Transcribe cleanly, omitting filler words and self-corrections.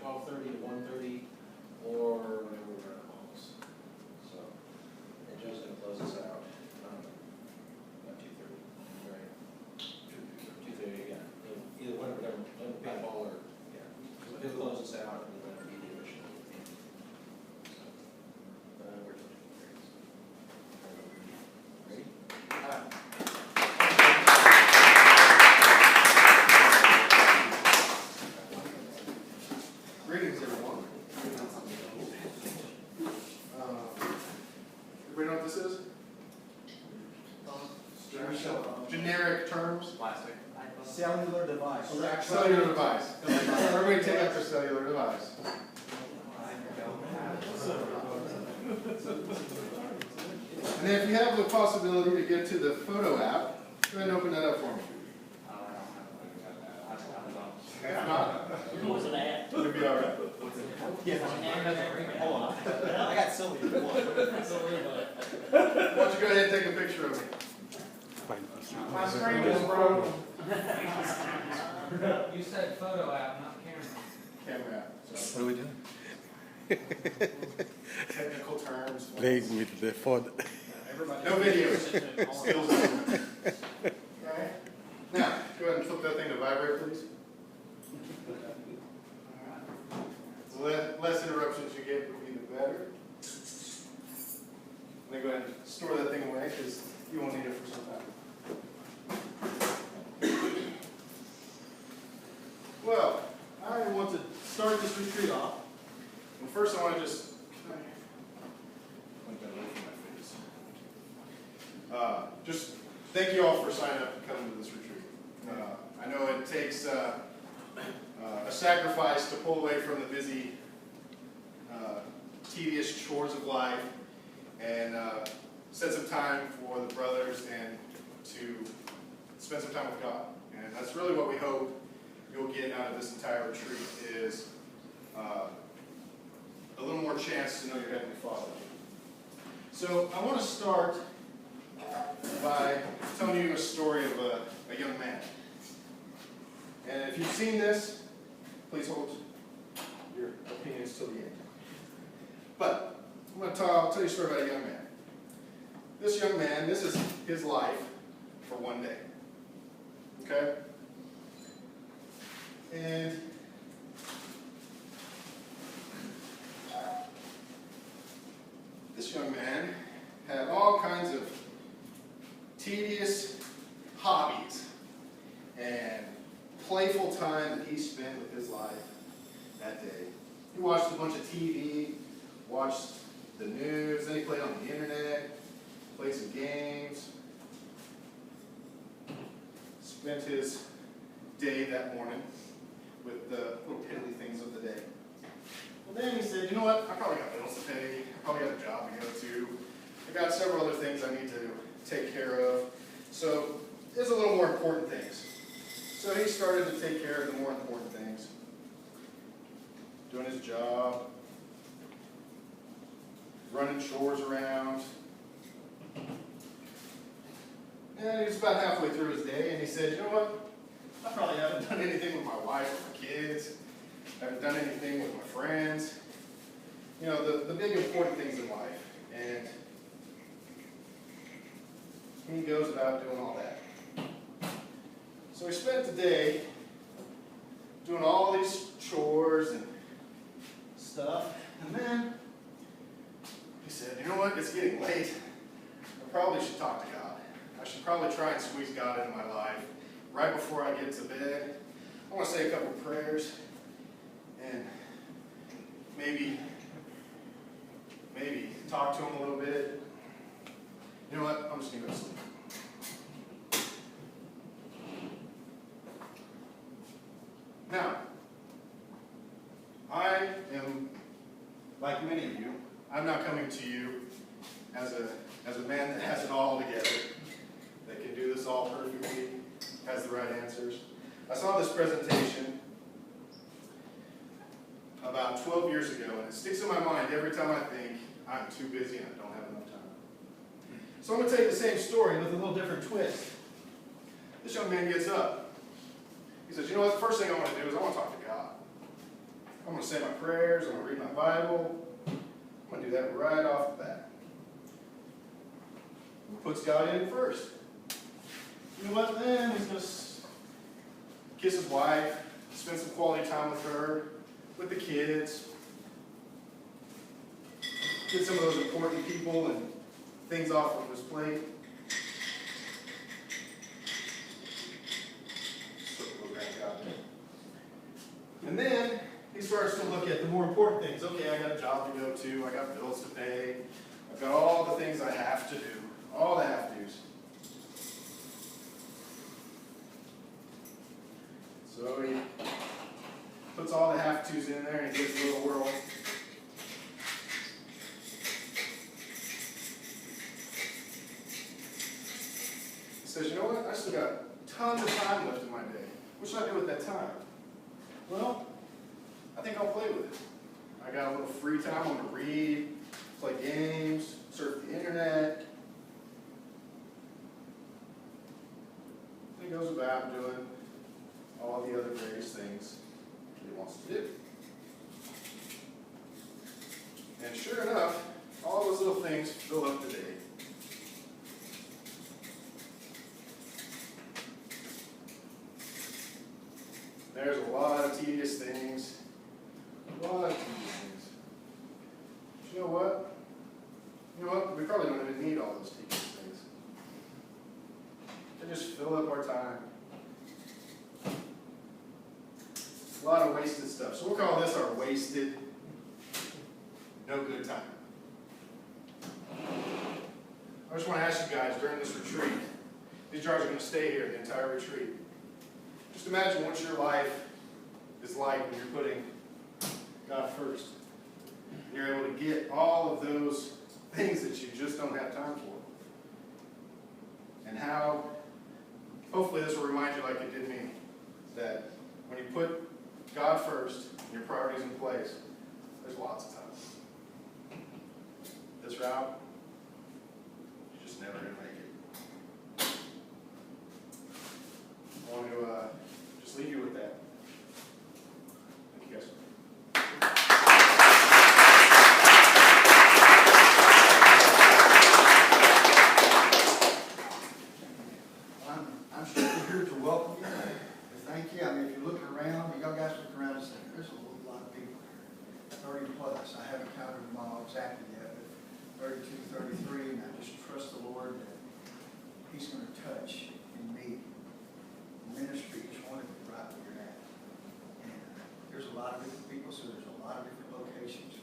12:30 to 1:30, or whenever we're going to close. So, and Joe's going to close us out. About 2:30, right? 2:30, yeah. Either whatever, paintball or, yeah. So he'll close us out, and then it'll be the official meeting. So, we're doing great. Ready? Greetings, everyone. Everybody know what this is? Generic terms. Plastic. Cellular device. Cellular device. Everybody take out their cellular device. And then if you have the possibility to get to the photo app, go ahead and open that up for me. If not, What's an ad? it'll be all right. Hold on. I got cellular. Why don't you go ahead and take a picture of me? My screen is broken. You said photo app, not camera. Camera app. What are we doing? Technical terms. Playing with the phone. No videos. Still Zoom. Okay. Now, go ahead and flip that thing to vibrate, please. The less interruptions you get will be the better. Then go ahead and store that thing away because you won't need it for some time. Well, I want to start this retreat off. And first I want to just just thank you all for signing up and coming to this retreat. I know it takes a sacrifice to pull away from the busy, tedious chores of life and set some time for the brothers and to spend some time with God. And that's really what we hope you'll get out of this entire retreat is a little more chance to know your Heavenly Father. So I want to start by telling you a story of a young man. And if you've seen this, please hold your opinions till the end. But I'll tell you a story about a young man. This young man, this is his life for one day. Okay? And this young man had all kinds of tedious hobbies and playful time that he spent with his life that day. He watched a bunch of TV, watched the news, then he played on the internet, played some games, spent his day that morning with the little piddly things of the day. Well, then he said, you know what, I probably got bills to pay, I probably got a job to go to, I got several other things I need to take care of, so there's a little more important things. So he started to take care of the more important things, doing his job, running chores around. And he was about halfway through his day, and he said, you know what? I probably haven't done anything with my wife or my kids. I haven't done anything with my friends. You know, the big important things in life. And he goes about doing all that. So he spent the day doing all these chores and stuff, and then he said, you know what, it's getting late. I probably should talk to God. I should probably try and squeeze God into my life right before I get to bed. I want to say a couple prayers and maybe talk to him a little bit. You know what, I'm just going to go to sleep. Now, I am, like many of you, I'm not coming to you as a man that has it all together, that can do this all perfectly, has the right answers. I saw this presentation about 12 years ago, and it sticks in my mind every time I think I'm too busy and I don't have enough time. So I'm going to tell you the same story with a little different twist. This young man gets up. He says, you know what, the first thing I want to do is I want to talk to God. I'm going to say my prayers, I'm going to read my Bible. I'm going to do that right off the bat. He puts God in first. You know what? Then he's going to kiss his wife, spend some quality time with her, with the kids, get some of those important people and things off of his plate. And then he starts to look at the more important things. Okay, I got a job to go to, I got bills to pay, I've got all the things I have to do, all the have-tos. So he puts all the have-tos in there and he gives it a little whirl. He says, you know what, I still got tons of time left in my day. What should I do with that time? Well, I think I'll play with it. I got a little free time. I'm going to read, play games, surf the internet. And he goes about doing all the other various things that he wants to do. And sure enough, all those little things fill up the day. There's a lot of tedious things. A lot of tedious things. But you know what? You know what? We probably don't even need all those tedious things. They just fill up our time. A lot of wasted stuff. So we'll call this our wasted, no good time. I just want to ask you guys during this retreat, these jars are going to stay here the entire retreat. Just imagine what your life is like when you're putting God first. And you're able to get all of those things that you just don't have time for. And how, hopefully this will remind you like it did me, that when you put God first and your priorities in place, there's lots of time. This route, you're just never going to make it. I want to just leave you with that. Thank you guys. I'm certainly here to welcome you, to thank you. I mean, if you look around, y'all guys look around and say, there's a lot of people here, 30 plus. I haven't counted them all exactly yet, but 32, 33, and I just trust the Lord that He's going to touch in me, ministry, each one of you right where you're at. And there's a lot of different people, so there's a lot of different locations.